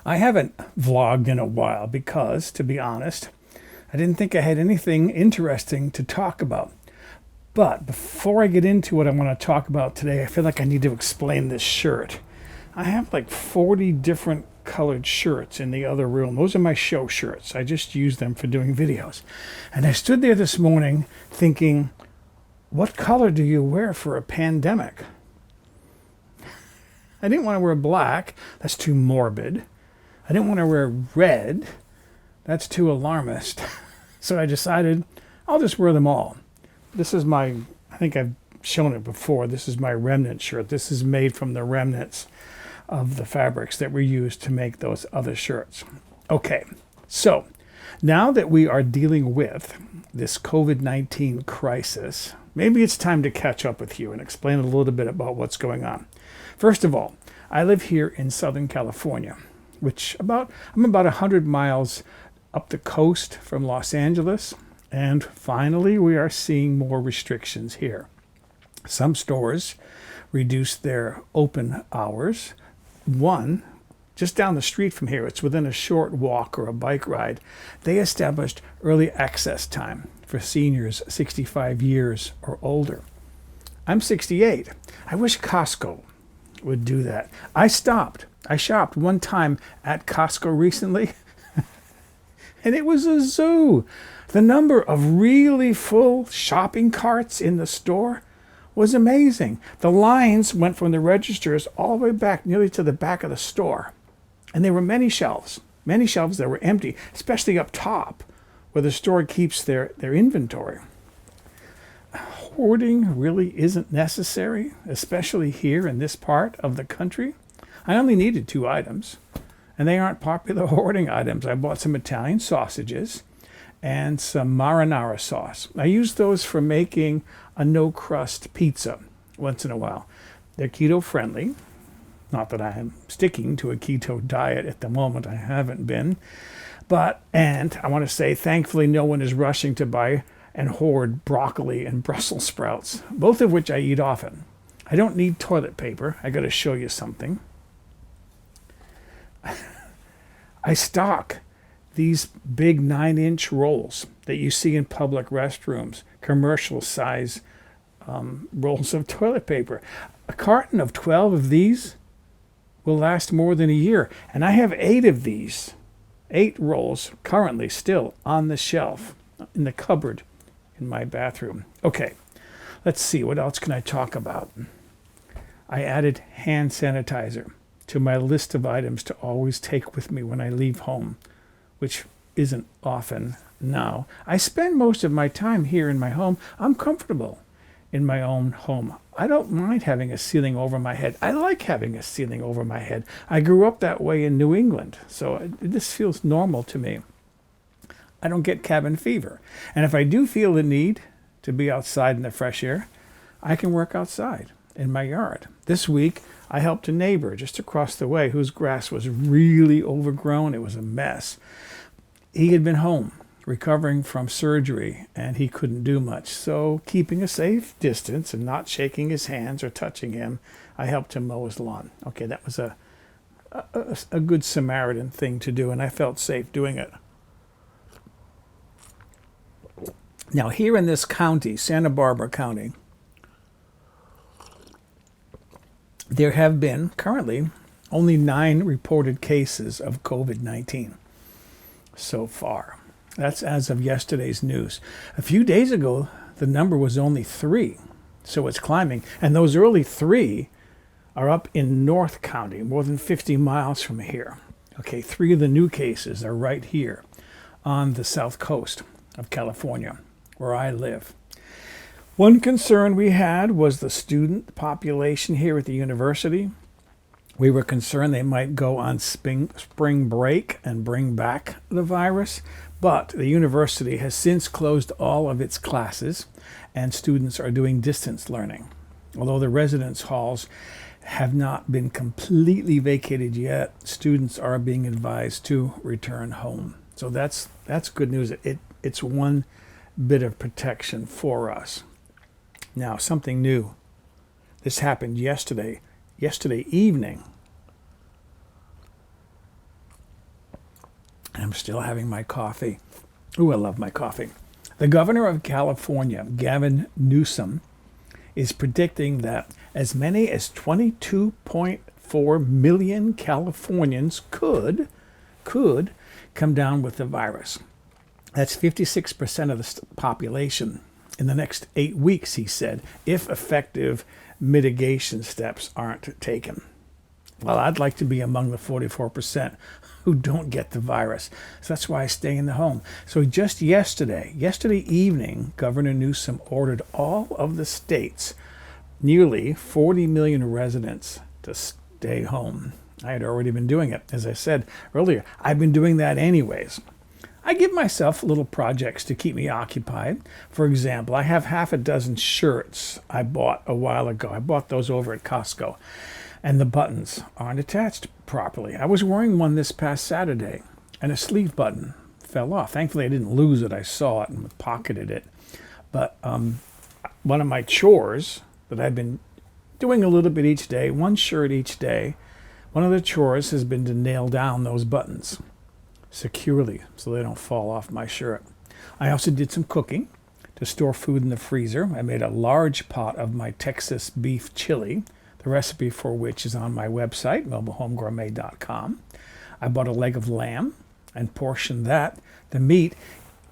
I haven't vlogged in a while because, to be honest, I didn't think I had anything interesting to talk about. But before I get into what I want to talk about today, I feel like I need to explain this shirt. I have like 40 different colored shirts in the other room. Those are my show shirts. I just use them for doing videos. And I stood there this morning thinking, what color do you wear for a pandemic? I didn't want to wear black. That's too morbid. I didn't want to wear red. That's too alarmist. So I decided I'll just wear them all. This is my, I think I've shown it before, this is my remnant shirt. This is made from the remnants of the fabrics that were used to make those other shirts. Okay, so now that we are dealing with this COVID-19 crisis, maybe it's time to catch up with you and explain a little bit about what's going on. First of all, I live here in Southern California, I'm about 100 miles up the coast from Los Angeles, and finally we are seeing more restrictions here. Some stores reduced their open hours. One, just down the street from here, it's within a short walk or a bike ride, they established early access time for seniors 65 years or older. I'm 68. I wish Costco would do that. I shopped one time at Costco recently, and it was a zoo. The number of really full shopping carts in the store was amazing. The lines went from the registers all the way back, nearly to the back of the store. And there were many shelves that were empty, especially up top, where the store keeps their inventory. Hoarding really isn't necessary, especially here in this part of the country. I only needed 2 items, and they aren't popular hoarding items. I bought some Italian sausages and some marinara sauce. I use those for making a no-crust pizza once in a while. They're keto-friendly. Not that I am sticking to a keto diet at the moment. I haven't been. And I want to say, thankfully, no one is rushing to buy and hoard broccoli and Brussels sprouts, both of which I eat often. I don't need toilet paper. I got to show you something. I stock these big 9-inch rolls that you see in public restrooms, commercial size rolls of toilet paper. A carton of 12 of these will last more than a year. And I have 8 of these, 8 rolls currently still on the shelf in the cupboard in my bathroom. Okay, let's see, what else can I talk about? I added hand sanitizer to my list of items to always take with me when I leave home, which isn't often now. I spend most of my time here in my home. I'm comfortable in my own home. I don't mind having a ceiling over my head. I like having a ceiling over my head. I grew up that way in New England, so this feels normal to me. I don't get cabin fever. And if I do feel the need to be outside in the fresh air, I can work outside in my yard. This week, I helped a neighbor just across the way whose grass was really overgrown. It was a mess. He had been home recovering from surgery, and he couldn't do much. So, keeping a safe distance and not shaking his hands or touching him, I helped him mow his lawn. Okay, that was a good Samaritan thing to do, and I felt safe doing it. Now, here in this county, Santa Barbara County, there have been currently only 9 reported cases of COVID-19 so far. That's as of yesterday's news. A few days ago, the number was only 3, so it's climbing. And those early 3 are up in North County, more than 50 miles from here. Okay, 3 of the new cases are right here on the south coast of California, where I live. One concern we had was the student population here at the university. We were concerned they might go on spring break and bring back the virus, but the university has since closed all of its classes and students are doing distance learning. Although the residence halls have not been completely vacated yet, students are being advised to return home. So that's good news. It's one bit of protection for us. Now, something new. This happened yesterday evening. I'm still having my coffee. Ooh, I love my coffee. The governor of California, Gavin Newsom, is predicting that as many as 22.4 million Californians could come down with the virus. That's 56% of the population in the next 8 weeks, he said, if effective mitigation steps aren't taken. Well, I'd like to be among the 44% who don't get the virus. So that's why I stay in the home. So just yesterday evening, Governor Newsom ordered all of the state's nearly 40 million residents to stay home. I had already been doing it. As I said earlier, I've been doing that anyways. I give myself little projects to keep me occupied. For example, I have half a dozen shirts I bought a while ago. I bought those over at Costco, and the buttons aren't attached properly. I was wearing one this past Saturday, and a sleeve button fell off. Thankfully, I didn't lose it. I saw it and pocketed it. But one of my chores that I've been doing a little bit each day, one shirt each day, one of the chores has been to nail down those buttons securely so they don't fall off my shirt. I also did some cooking to store food in the freezer. I made a large pot of my Texas beef chili, the recipe for which is on my website, mobilehomegourmet.com. I bought a leg of lamb and portioned that, the meat,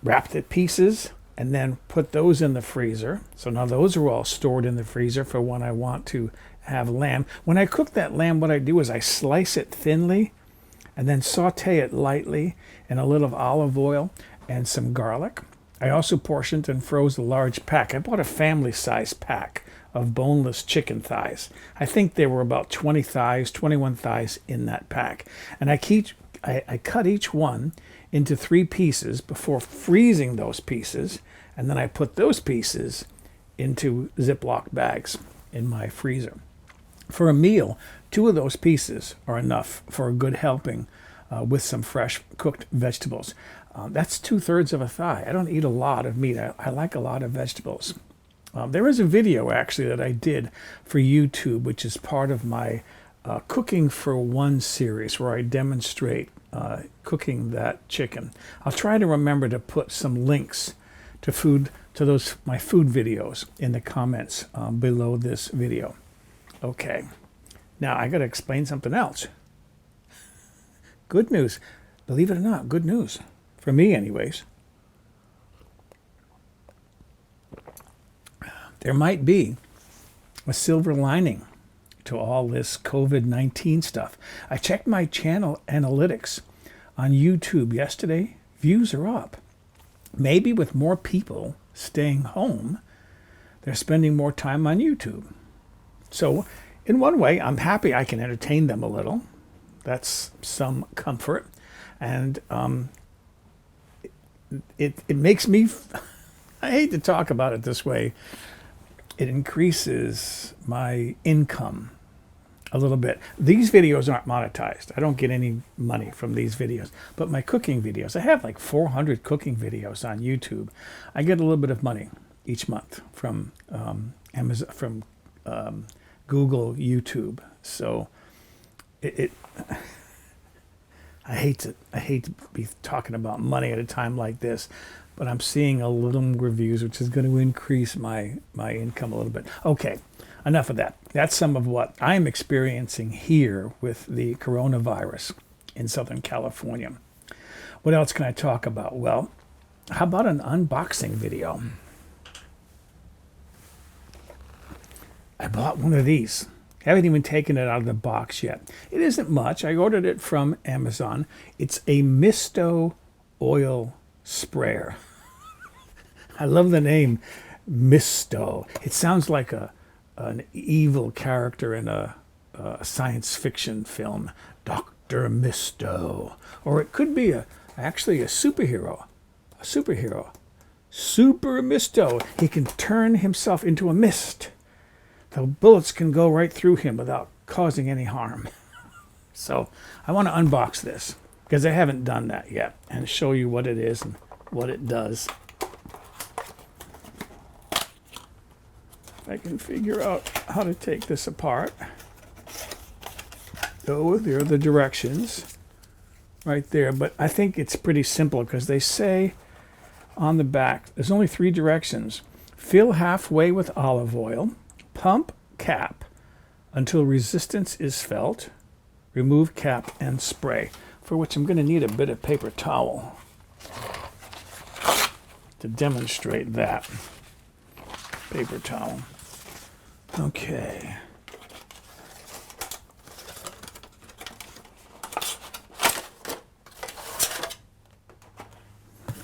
wrapped it pieces, and then put those in the freezer. So now those are all stored in the freezer for when I want to have lamb. When I cook that lamb, what I do is I slice it thinly and then saute it lightly in a little olive oil and some garlic. I also portioned and froze a large pack. I bought a family-size pack of boneless chicken thighs. I think there were about 20 thighs, 21 thighs in that pack. And I cut each one into 3 pieces before freezing those pieces, and then I put those pieces into Ziploc bags in my freezer. For a meal, 2 of those pieces are enough for a good helping with some fresh cooked vegetables. That's 2/3 of a thigh. I don't eat a lot of meat. I like a lot of vegetables. There is a video actually that I did for YouTube, which is part of my Cooking for One series, where I demonstrate cooking that chicken. I'll try to remember to put some links to those my food videos in the comments below this video. Okay, now I got to explain something else. Good news, believe it or not, good news for me, anyways. There might be a silver lining to all this COVID-19 stuff. I checked my channel analytics on YouTube yesterday. Views are up. Maybe with more people staying home, they're spending more time on YouTube. So in one way, I'm happy I can entertain them a little. That's some comfort. And it makes me, I hate to talk about it this way, it increases my income a little bit. These videos aren't monetized. I don't get any money from these videos. But my cooking videos, I have like 400 cooking videos on YouTube. I get a little bit of money each month from Amazon, from Google, YouTube. So I hate to be talking about money at a time like this, but I'm seeing a little reviews, which is going to increase my income a little bit. Okay, enough of that. That's some of what I'm experiencing here with the coronavirus in Southern California. What else can I talk about? Well, how about an unboxing video? I bought one of these. Haven't even taken it out of the box yet. It isn't much. I ordered it from Amazon. It's a Misto oil sprayer. I love the name Misto. It sounds like an evil character in a science fiction film, Dr. Misto. Or it could be actually a superhero. Super Misto. He can turn himself into a mist. The bullets can go right through him without causing any harm. So I want to unbox this because I haven't done that yet and show you what it is and what it does. If I can figure out how to take this apart. Oh, there are the directions. right there. But I think it's pretty simple because they say on the back, there's only 3 directions. Fill halfway with olive oil, pump cap until resistance is felt, remove cap and spray, for which I'm going to need a bit of paper towel to demonstrate that. Paper towel. Okay.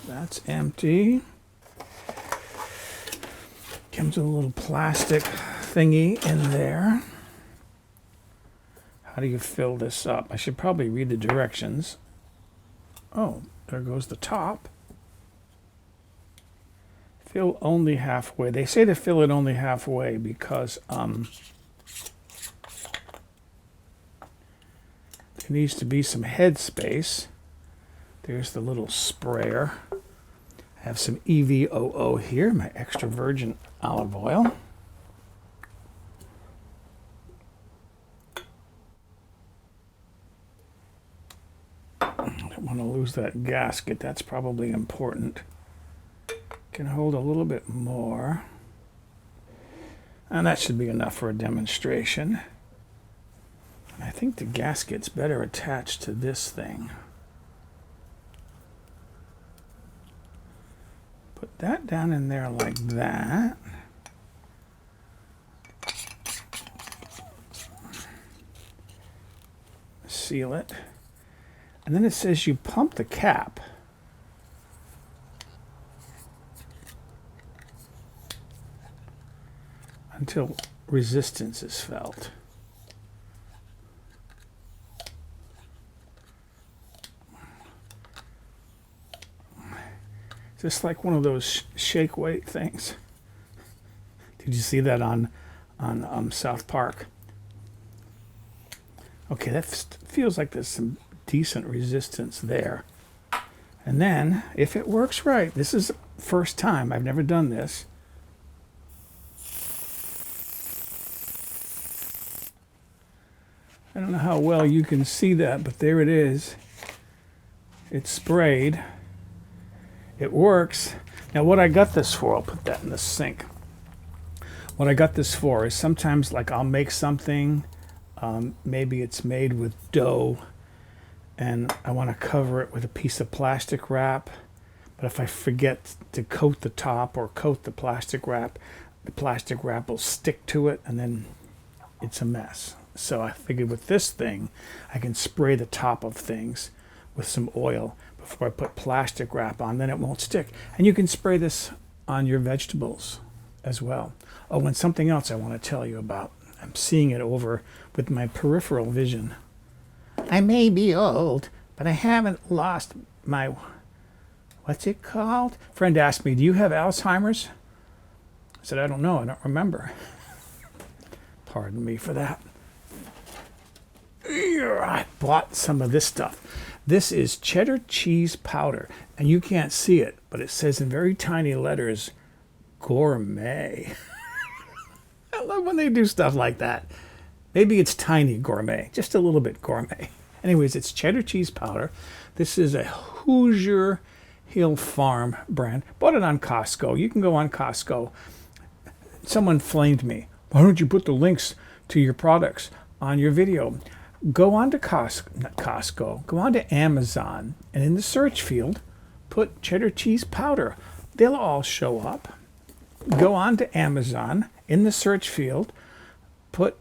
That's empty. Comes with a little plastic thingy in there. How do you fill this up? I should probably read the directions. Oh, there goes the top. Fill only halfway. They say to fill it only halfway because there needs to be some head space. There's the little sprayer. I have some EVOO here, my extra virgin olive oil. I don't want to lose that gasket. That's probably important. Can hold a little bit more. And that should be enough for a demonstration. And I think the gasket's better attached to this thing. Put that down in there like that. Seal it. And then it says you pump the cap. Until resistance is felt. Just like one of those shake weight things. Did you see that on South Park? Okay, that feels like there's some decent resistance there. And then, if it works right, this is the first time, I've never done this. I don't know how well you can see that, but there it is. It's sprayed. It works. Now what I got this for, I'll put that in the sink. What I got this for is sometimes like I'll make something, maybe it's made with dough, and I want to cover it with a piece of plastic wrap. But if I forget to coat the top or coat the plastic wrap will stick to it and then it's a mess. So I figured with this thing, I can spray the top of things with some oil before I put plastic wrap on, then it won't stick. And you can spray this on your vegetables as well. Oh, and something else I want to tell you about. I'm seeing it over with my peripheral vision. I may be old, but I haven't lost my, what's it called? Friend asked me, do you have Alzheimer's? I said, I don't know, I don't remember. Pardon me for that. I bought some of this stuff. This is cheddar cheese powder, and you can't see it, but it says in very tiny letters, gourmet. I love when they do stuff like that. Maybe it's tiny gourmet, just a little bit gourmet. Anyways, it's cheddar cheese powder. This is a Hoosier Hill Farm brand. Bought it on Costco. You can go on Costco. Someone flamed me. Why don't you put the links to your products on your video? Go on to Costco, go on to Amazon, and in the search field, put cheddar cheese powder. They'll all show up. Go on to Amazon, in the search field, put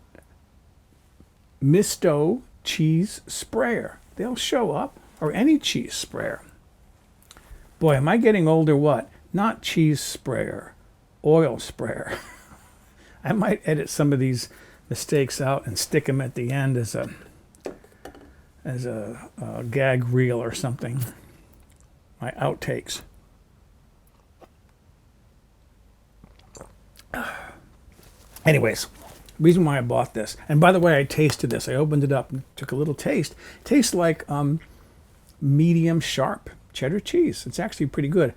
Misto cheese sprayer. They'll show up, or any cheese sprayer. Boy, am I getting old or what? Not cheese sprayer, oil sprayer. I might edit some of these mistakes out and stick them at the end as a gag reel or something. My outtakes. Anyways, reason why I bought this, and by the way, I tasted this. I opened it up and took a little taste. It tastes like medium sharp cheddar cheese. It's actually pretty good.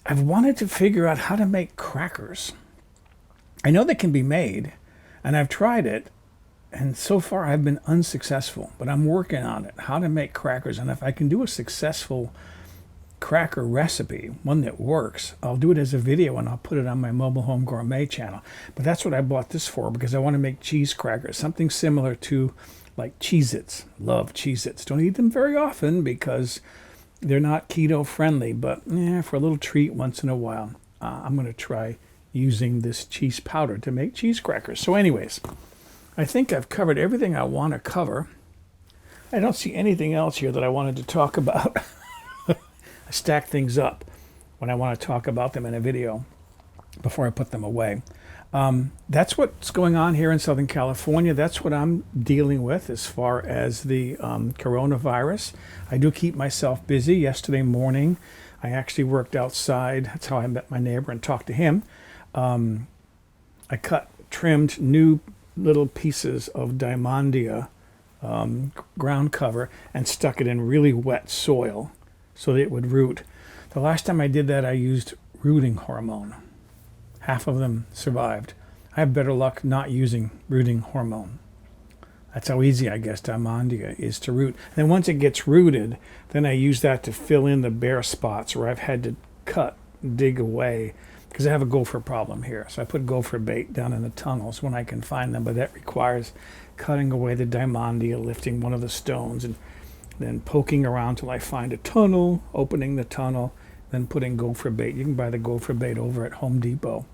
I've wanted to figure out how to make crackers. I know they can be made, and I've tried it, And so far I've been unsuccessful, but I'm working on it, how to make crackers. And if I can do a successful cracker recipe, one that works, I'll do it as a video and I'll put it on my Mobile Home Gourmet channel. But that's what I bought this for, because I want to make cheese crackers, something similar to like Cheez-Its. Love Cheez-Its. Don't eat them very often because they're not keto friendly, but for a little treat once in a while, I'm going to try using this cheese powder to make cheese crackers. So anyways, I think I've covered everything I want to cover. I don't see anything else here that I wanted to talk about. I stack things up when I want to talk about them in a video before I put them away. That's what's going on here in Southern California. That's what I'm dealing with as far as the coronavirus. I do keep myself busy. Yesterday morning, I actually worked outside. That's how I met my neighbor and talked to him. I trimmed new little pieces of Diamondia ground cover and stuck it in really wet soil so that it would root. The last time I did that, I used rooting hormone. Half of them survived. I have better luck not using rooting hormone. That's how easy, I guess, Diamondia is to root. And then once it gets rooted, then I use that to fill in the bare spots where I've had to dig away, because I have a gopher problem here. So I put gopher bait down in the tunnels when I can find them, but that requires cutting away the Diamondia, lifting one of the stones, and then poking around till I find a tunnel, opening the tunnel, then putting gopher bait. You can buy the gopher bait over at Home Depot,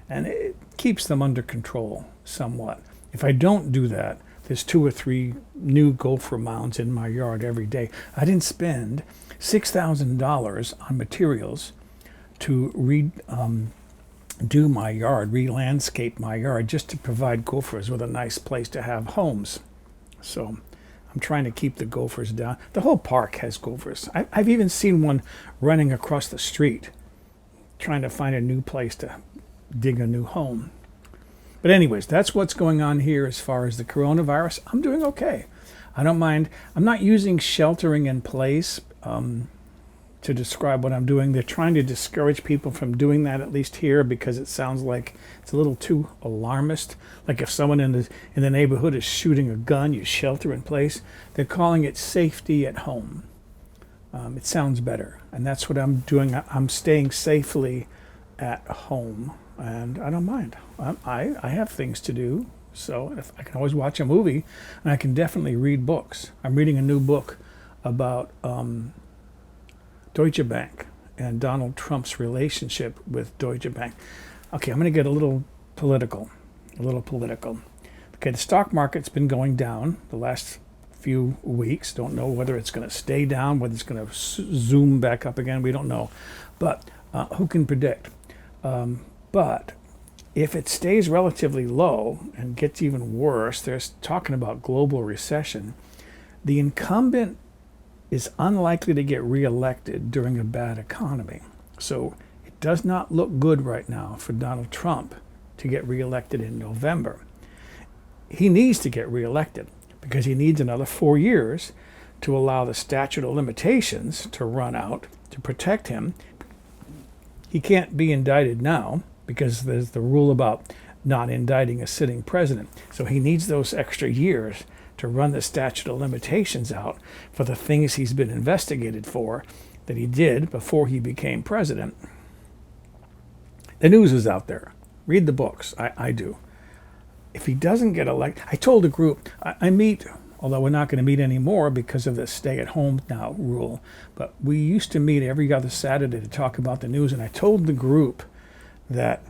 and it keeps them under control somewhat. If I don't do that, there's 2 or 3 new gopher mounds in my yard every day. I didn't spend $6,000 on materials to do my yard, re-landscape my yard, just to provide gophers with a nice place to have homes. So I'm trying to keep the gophers down. The whole park has gophers. I've even seen one running across the street, trying to find a new place to dig a new home. But anyways, that's what's going on here as far as the coronavirus. I'm doing okay. I don't mind. I'm not using sheltering in place to describe what I'm doing. They're trying to discourage people from doing that, at least here, because it sounds like it's a little too alarmist. Like if someone in the neighborhood is shooting a gun, you shelter in place. They're calling it safety at home. It sounds better, and that's what I'm doing. I'm staying safely at home, and I don't mind. I have things to do, so if I can always watch a movie, and I can definitely read books. I'm reading a new book about Deutsche Bank and Donald Trump's relationship with Deutsche Bank. Okay, I'm going to get a little political. Okay, the stock market's been going down the last few weeks. Don't know whether it's going to stay down, whether it's going to zoom back up again. We don't know. But who can predict? But if it stays relatively low and gets even worse, they're talking about global recession. The incumbent is unlikely to get reelected during a bad economy. So it does not look good right now for Donald Trump to get reelected in November. He needs to get reelected because he needs another 4 years to allow the statute of limitations to run out to protect him. He can't be indicted now because there's the rule about not indicting a sitting president. So he needs those extra years to run the statute of limitations out for the things he's been investigated for that he did before he became president. The news is out there. Read the books. I do. If he doesn't get elected, I told a group, I meet, although we're not going to meet anymore because of the stay-at-home now rule, but we used to meet every other Saturday to talk about the news, and I told the group that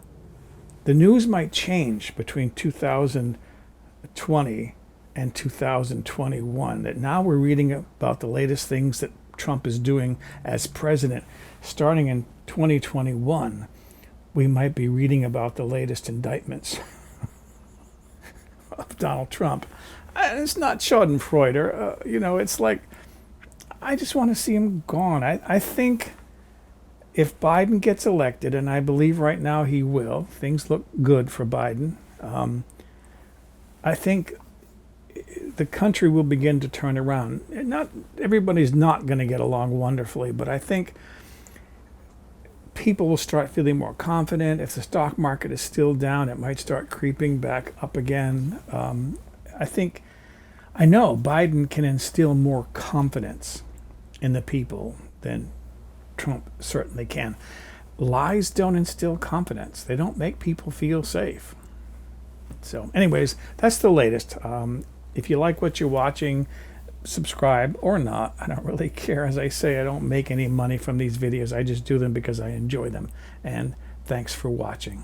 the news might change between 2020 and 2021, that now we're reading about the latest things that Trump is doing as president. Starting in 2021, we might be reading about the latest indictments of Donald Trump. And it's not Schadenfreude, it's like, I just want to see him gone. I think if Biden gets elected, and I believe right now he will, things look good for Biden, I think the country will begin to turn around. Not everybody's not going to get along wonderfully, but I think people will start feeling more confident. If the stock market is still down, it might start creeping back up again. I know Biden can instill more confidence in the people than Trump certainly can. Lies don't instill confidence. They don't make people feel safe. So anyways, that's the latest. If you like what you're watching, subscribe or not. I don't really care. As I say, I don't make any money from these videos. I just do them because I enjoy them. And thanks for watching.